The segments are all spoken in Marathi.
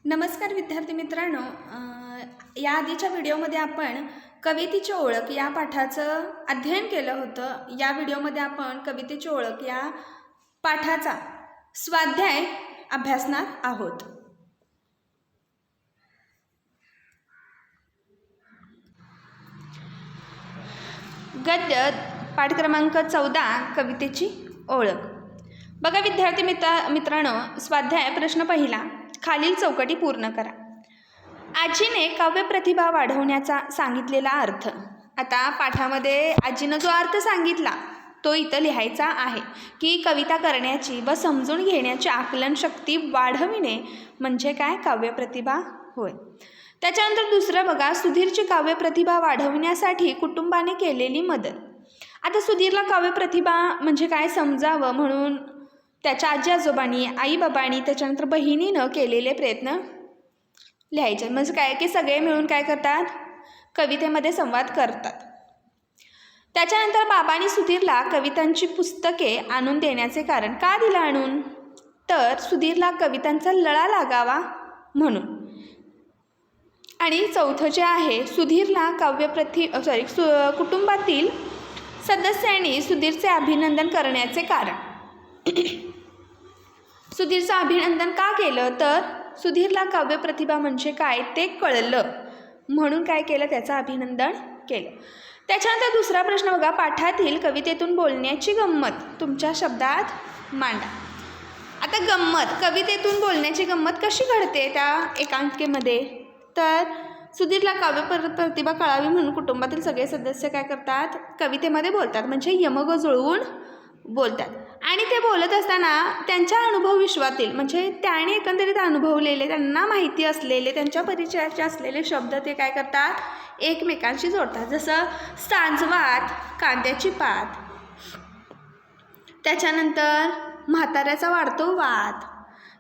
नमस्कार विद्यार्थी मित्रांनो, या आधीच्या व्हिडिओमध्ये आपण कवितेची ओळख या पाठाचं अध्ययन केलं होतं. या व्हिडिओमध्ये आपण कवितेची ओळख या पाठाचा स्वाध्याय अभ्यासणार आहोत. गद्य पाठ क्रमांक 14 कवितेची ओळख. बघा विद्यार्थी मित्रांनो, स्वाध्याय प्रश्न पहिला, खालील चौकटी पूर्ण करा. आजीने काव्य प्रतिभा वाढवण्याचा सांगितलेला अर्थ. आता पाठामध्ये आजीनं जो अर्थ सांगितला तो इथं लिहायचा आहे की कविता करण्याची व समजून घेण्याची आकलन शक्ती वाढविणे म्हणजे काय? काव्य प्रतिभा होय. त्याच्यानंतर दुसरं बघा, सुधीरची काव्य प्रतिभा वाढवण्यासाठी कुटुंबाने केलेली मदत. आता सुधीरला काव्य प्रतिभा म्हणजे काय समजावं म्हणून त्याच्या आजी आजोबांनी, आई बाबांनी, त्याच्यानंतर बहिणीनं केलेले प्रयत्न लिहायचे. म्हणजे काय की सगळे मिळून काय करतात? कवितेमध्ये संवाद करतात. त्याच्यानंतर बाबांनी सुधीरला कवितांची पुस्तके आणून देण्याचे कारण. का दिलं आणून? तर सुधीरला कवितांचा लळा लागावा म्हणून. आणि चौथं जे आहे, सुधीरला कुटुंबातील सदस्यांनी सुधीरचे अभिनंदन करण्याचे कारण. सुधीरचं अभिनंदन का केलं? तर सुधीरला काव्य प्रतिभा म्हणजे काय ते कळलं म्हणून काय केलं? त्याचं अभिनंदन केलं. त्याच्यानंतर दुसरा प्रश्न बघा, पाठातील कवितेतून बोलण्याची गंमत तुमच्या शब्दात मांडा. आता गंमत, कवितेतून बोलण्याची गंमत कशी घडते त्या एकांकिकेमध्ये? तर सुधीरला काव्य प्रतिभा कळावी म्हणून कुटुंबातील सगळे सदस्य काय करतात? कवितेमध्ये बोलतात, म्हणजे यमक जुळवून बोलतात. आणि ते बोलत असताना त्यांच्या अनुभव विश्वातील म्हणजे त्याने एकंदरीत अनुभवलेले, त्यांना माहिती असलेले, त्यांच्या परिचयाचे असलेले शब्द ते काय करतात? एकमेकांशी जोडतात. जसं सांजवात, कांद्याची पात, त्याच्यानंतर म्हाताऱ्याचा वाढतो वाद,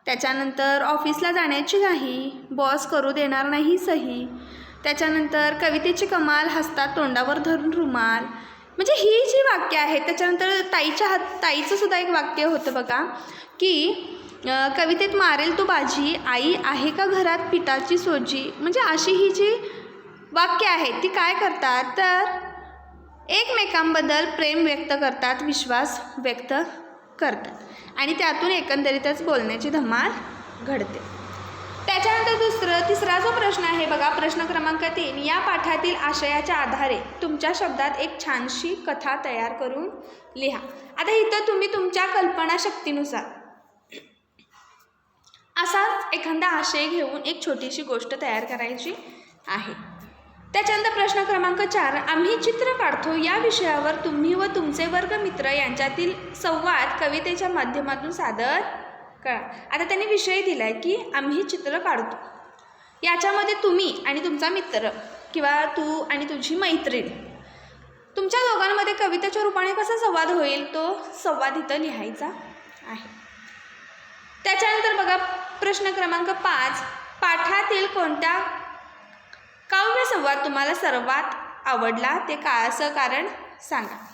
त्याच्यानंतर ऑफिसला जाण्याची घाई, बॉस करू देणार नाही सही, त्याच्यानंतर कवितेची कमाल, हसतात तोंडावर धरून रुमाल. म्हणजे ही जी वाक्य आहेत. त्याच्यानंतर ताईचं सुद्धा एक वाक्य होतं बघा की कवितेत मारेल तू बाजी, आई आहे का घरात पिठाची सोजी. म्हणजे अशी ही जी वाक्य आहेत ती काय करतात? तर एकमेकांबद्दल प्रेम व्यक्त करतात, विश्वास व्यक्त करतात आणि त्यातून एकंदरीतच बोलण्याची धमाल घडते. त्याच्यानंतर तिसरा जो प्रश्न आहे बघा, प्रश्न क्रमांक 3, या पाठातील आशयाच्या आधारे तुमच्या शब्दात एक छानशी कथा तयार करून लिहा. आता इथं तुम्ही तुमच्या कल्पनाशक्तीनुसार असाच एखादा आशय घेऊन एक छोटीशी गोष्ट तयार करायची आहे. त्याच्यानंतर प्रश्न क्रमांक 4, आम्ही चित्र काढतो या विषयावर तुम्ही व तुमचे वर्गमित्र यांच्यातील संवाद कवितेच्या माध्यमातून सादर करा. आता त्यांनी विषय दिला आहे की आम्ही चित्र काढतो, याच्यामध्ये तुम्ही आणि तुमचा मित्र किंवा तू आणि तुझी मैत्रीण, तुमच्या दोघांमध्ये कवितेच्या रूपाने कसा संवाद होईल तो संवाद इथं लिहायचा आहे. त्याच्यानंतर बघा प्रश्न क्रमांक 5, पाठातील कोणत्या काव्य संवाद तुम्हाला सर्वात आवडला ते असं कारण सांगा.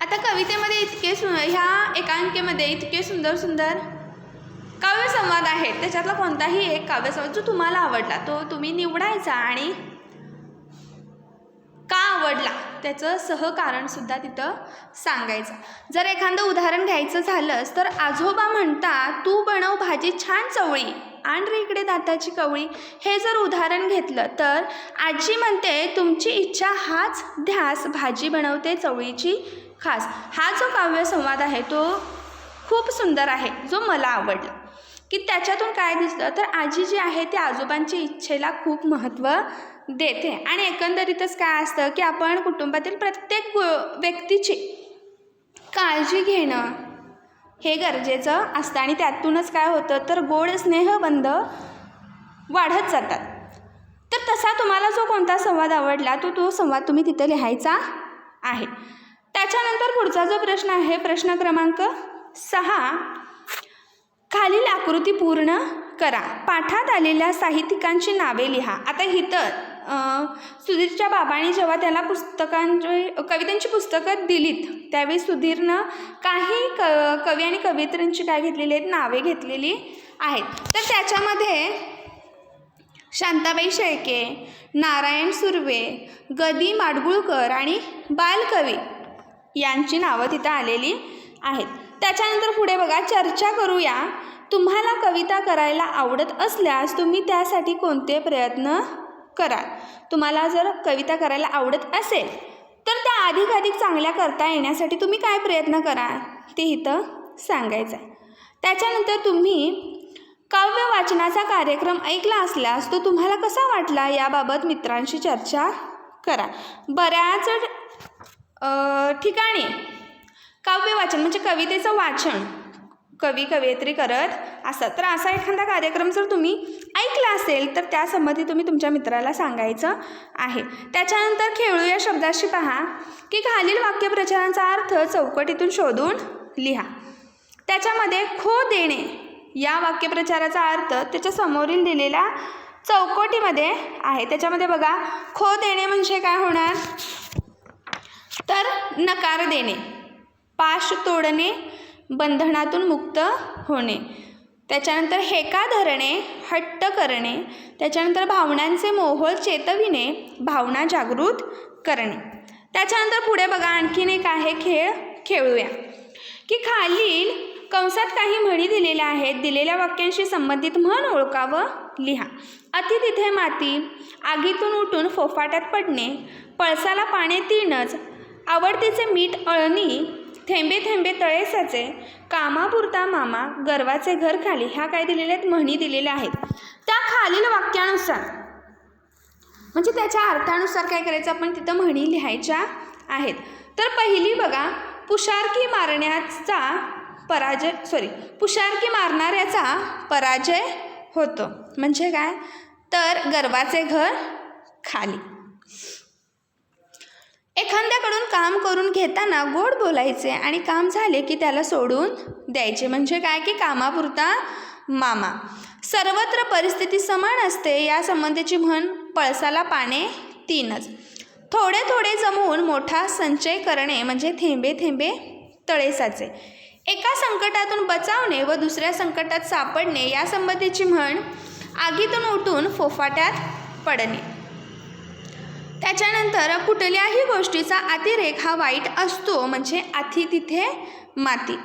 आता कवितेमध्ये ह्या एकांकिकेमध्ये इतके सुंदर सुंदर काव्यसंवाद आहेत. त्याच्यातला कोणताही एक काव्यसंवाद जो तुम्हाला आवडला तो तुम्ही निवडायचा आणि का आवडला त्याचं सहकारणसुद्धा तिथं सांगायचं. जर एखादं उदाहरण घ्यायचं झालंच तर आजोबा म्हणतात तू बनव भाजी छान चवळी, आण रे इकडे दाताची कवळी. हे जर उदाहरण घेतलं तर आजी म्हणते तुमची इच्छा हाच ध्यास, भाजी बनवते चवळीची खास. हा जो काव्यसंवाद आहे तो खूप सुंदर आहे, जो मला आवडला. की त्याच्यातून काय दिसलं तर आजी जी आहे ती आजोबांच्या इच्छेला खूप महत्त्व देते आणि एकंदरीतच काय असतं की आपण कुटुंबातील प्रत्येक व्यक्तीची काळजी घेणं हे गरजेचं असतं आणि त्यातूनच काय होतं तर गोड स्नेहबंध वाढत जातात. तर तसा तुम्हाला जो कोणता संवाद आवडला तो संवाद तुम्ही तिथे लिहायचा आहे. त्याच्यानंतर पुढचा जो प्रश्न आहे, प्रश्न क्रमांक 6, खालील आकृती पूर्ण करा. पाठात आलेल्या साहित्यिकांची नावे लिहा. आता इथं सुधीरच्या बाबांनी जेव्हा त्याला कवितांची पुस्तकं दिलीत त्यावेळी सुधीरनं काही कवी आणि कवयित्रींची काय घेतलेली आहेत, नावे घेतलेली आहेत. तर त्याच्यामध्ये शांताबाई शेळके, नारायण सुर्वे, गदी माडगुळकर आणि बालकवी यांची नावं तिथं आलेली आहेत. त्याच्यानंतर पुढे बघा, चर्चा करूया. तुम्हाला कविता करायला आवडत असल्यास तुम्ही त्यासाठी कोणते प्रयत्न कराल. तुम्हाला जर कविता करायला आवडत असेल तर त्या अधिकाधिक चांगल्या करता येण्यासाठी तुम्ही काय प्रयत्न कराल ते इथं सांगायचं आहे. त्याच्यानंतर तुम्ही काव्य वाचनाचा कार्यक्रम ऐकला असल्यास तो तुम्हाला कसा वाटला याबाबत मित्रांशी चर्चा करा. बऱ्याच ठिकाणी काव्य वाचन म्हणजे कवितेचं वाचन कवी कवयित्री करत असतात. तर असा एखादा कार्यक्रम जर तुम्ही ऐकला असेल तर त्यासंबंधी तुम्ही तुमच्या मित्राला सांगायचं आहे. त्याच्यानंतर खेळूया शब्दाशी पहा की खालील वाक्यप्रचारांचा अर्थ चौकटीतून शोधून लिहा. त्याच्यामध्ये खो देणे या वाक्यप्रचाराचा अर्थ त्याच्या समोरील दिलेल्या चौकटीमध्ये आहे. त्याच्यामध्ये बघा, खो देणे म्हणजे काय होणार, तर नकार देणे, पाश तोडणे, बंधनातून मुक्त होणे. त्याच्यानंतर हेका धरणे, हट्ट करणे. त्याच्यानंतर भावनांचे मोहोळ चेतविणे, भावना जागृत करणे. त्याच्यानंतर पुढे बघा, आणखीन एक आहे खेळ खेळूया की खालील कंसात काही म्हणी दिलेल्या आहेत. दिलेल्या वाक्यांशी संबंधित म्हण ओळखा व लिहा. अति तिथे माती, आगीतून उठून फोफाट्यात पडणे, पळसाला पाने तीनच, आवडतीचे मीठ अळणी, थेंबे थेंबे तळे साचे, कामापुरता मामा, गर्वाचे घर खाली. ह्या काय दिलेल्या आहेत, म्हणी दिलेल्या आहेत. त्या खालील वाक्यानुसार म्हणजे त्याच्या अर्थानुसार काय करायचं, आपण तिथं म्हणी लिहायच्या आहेत. तर पहिली बघा, पुषारकी मारणाऱ्याचा पराजय होतो. म्हणजे काय, तर गर्वाचे घर खाली. एखाद्याकडून काम करून घेताना गोड बोलायचे आणि काम झाले की त्याला सोडून द्यायचे. म्हणजे काय की कामापुरता मामा. सर्वत्र परिस्थिती समान असते या संबंधीची म्हण पळसाला पाने तीनच. थोडे थोडे जमवून मोठा संचय करणे म्हणजे थेंबे थेंबे तळे साचे. एका संकटातून बचावणे व दुसऱ्या संकटात सापडणे या संबंधीची म्हण आगीतून उठून फोफाट्यात पडणे. त्याच्यानंतर कुठल्याही गोष्टीचा अतिरेक हा वाईट असतो म्हणजे अति तिथे माती.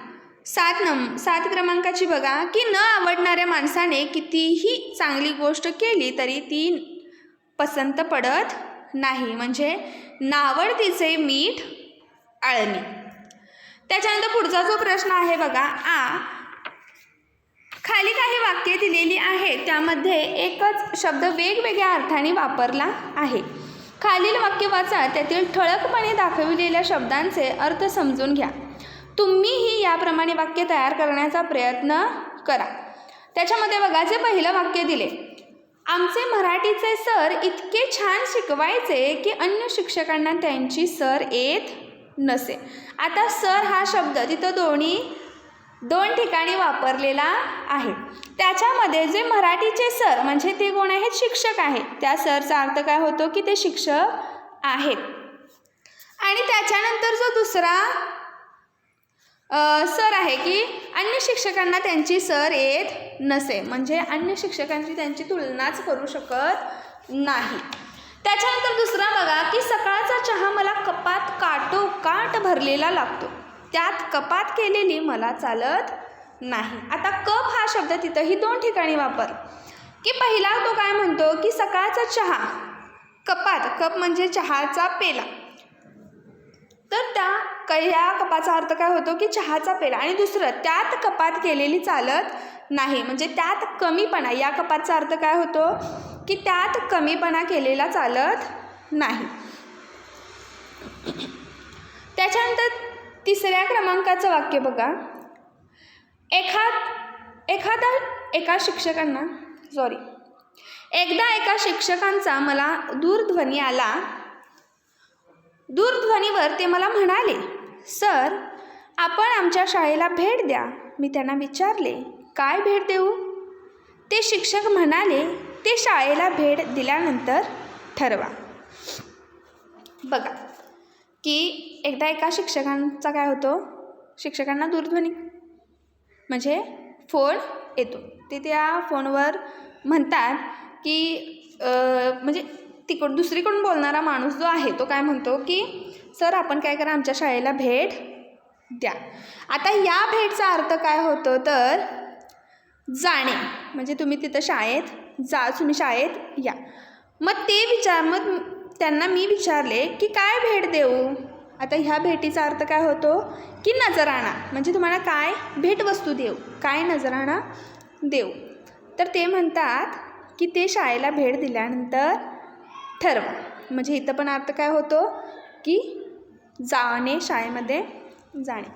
7 क्रमांकाची बघा की न आवडणाऱ्या माणसाने कितीही चांगली गोष्ट केली तरी ती पसंत पडत नाही म्हणजे नावडतीचे मीठ अळणी. त्याच्यानंतर पुढचा जो प्रश्न आहे बघा, खाली काही वाक्ये दिलेली आहेत त्यामध्ये एकच शब्द वेगवेगळ्या अर्थाने वापरला आहे. खालील वाक्य वाचा, त्यातील ठळकपणे दाखविलेल्या शब्दांचे अर्थ समजून घ्या. तुम्हीही याप्रमाणे वाक्य तयार करण्याचा प्रयत्न करा. त्याच्यामध्ये बघा, जे पहिलं वाक्य दिले, आमचे मराठीचे सर इतके छान शिकवायचे की अन्य शिक्षकांना त्यांची सर येत नसे. आता सर हा शब्द तिथं दोन ठिकाणी वापरलेला आहे. त्याच्यामध्ये जे मराठीचे सर म्हणजे ते कोण आहेत, शिक्षक आहेत. त्या सरचा अर्थ काय होतो की ते शिक्षक आहेत. आणि त्याच्यानंतर जो दुसरा सर आहे की अन्य शिक्षकांना त्यांची सर येत नसे म्हणजे अन्य शिक्षकांची त्यांची तुलनाच करू शकत नाही. त्याच्यानंतर दुसरा बघा की सकाळचा चहा मला कपात काटोकाट भरलेला लागतो, त्यात कपात केलेली मला चालत नाही. आता कप हा शब्द तिथंही 2 ठिकाणी वापर की पहिला तो काय म्हणतो की सकाळचा चहा, कप म्हणजे चहाचा पेला, तर या कपाचा अर्थ काय होतो की चहाचा पेला. आणि दुसरं, त्यात कपात केलेली चालत नाही म्हणजे त्यात कमीपणा. या कपाचा अर्थ काय होतो की त्यात कमीपणा केलेला चालत नाही. त्याच्यानंतर 3ऱ्या क्रमांकाचं वाक्य बघा, एकदा एका शिक्षकांचा मला दूरध्वनी आला. दूरध्वनीवर ते मला म्हणाले, सर आपण आमच्या शाळेला भेट द्या. मी त्यांना विचारले, काय भेट देऊ? ते शिक्षक म्हणाले, ते शाळेला भेट दिल्यानंतर ठरवा. बघा की एकदा एका शिक्षकांचा काय होतो, शिक्षकांना दूरध्वनी म्हणजे फोन येतो. ते त्या फोनवर म्हणतात की म्हणजे दुसरीकडून बोलणारा माणूस जो आहे तो काय म्हणतो की सर आपण काय करा, आमच्या शाळेला भेट द्या. आता या भेटचा अर्थ काय होतो तर जाणे, म्हणजे तुम्ही तिथं तुम्ही शाळेत या. मग त्यांना मी विचारले की काय भेट देऊ. आता ह्या भेटीचा अर्थ काय होतो की नजराणा, म्हणजे तुम्हाला काय भेटवस्तू देऊ, काय नजराणा देऊ. तर ते म्हणतात की ते शाळेला भेट दिल्यानंतर ठरवा, म्हणजे इथं पण अर्थ काय होतो की जाणे, शाळेमध्ये जाणे.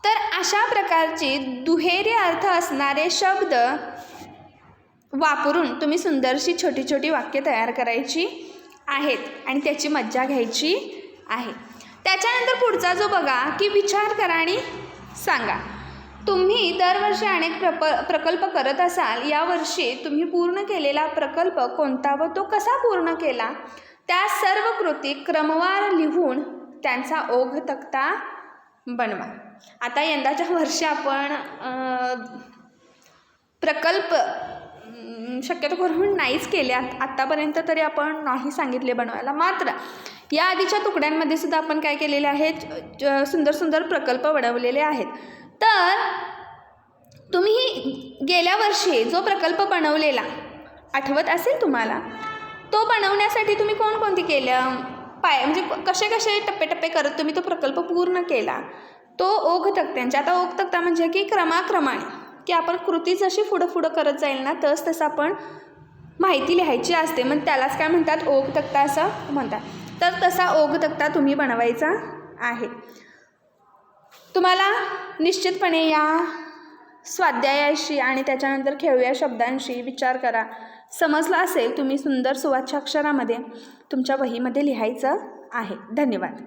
तर अशा प्रकारचे दुहेरी अर्थ असणारे शब्द वापरून तुम्ही सुंदरशी छोटी छोटी वाक्य तयार करायची आहेत आणि त्याची मज्जा घ्यायची आहे. त्याच्यानंतर पुढचा जो बघा की विचार करा आणि सांगा. तुम्ही दरवर्षी अनेक प्रकल्प करत असाल. यावर्षी तुम्ही पूर्ण केलेला प्रकल्प कोणता व तो कसा पूर्ण केला, त्या सर्व कृती क्रमवार लिहून त्यांचा ओघ तक्ता बनवा. आता यंदाच्या वर्षी आपण प्रकल्प शक्यतो करून नाहीच केले, आत्तापर्यंत तरी आपण नाही सांगितले बनवायला. मात्र या आधीच्या तुकड्यांमध्ये सुद्धा आपण काय केलेले आहेत, सुंदर सुंदर प्रकल्प बनवलेले आहेत. तर तुम्ही गेल्या वर्षी जो प्रकल्प बनवलेला आठवत असेल तुम्हाला, तो बनवण्यासाठी तुम्ही कोणकोणती केलं म्हणजे कसे कसे टप्पे करत तुम्ही तो प्रकल्प पूर्ण केला, तो ओघ तक्त्यांचे. आता ओघ तक्ता म्हणजे की क्रमाक्रमाने की आपण कृती जशी पुढं करत जाईल ना तसं आपण माहिती लिहायची असते, मग त्यालाच काय म्हणतात, ओघ तक्ता असं म्हणतात. तर तसा ओघ तक्ता तुम्ही बनवायचा आहे. तुम्हाला निश्चितपणे या स्वाध्यायाशी आणि त्याच्यानंतर खेळूया शब्दांशी विचार करा समजला असेल. तुम्ही सुंदर सुवाच्य अक्षरामध्ये तुमच्या वहीमध्ये लिहायचं आहे. धन्यवाद.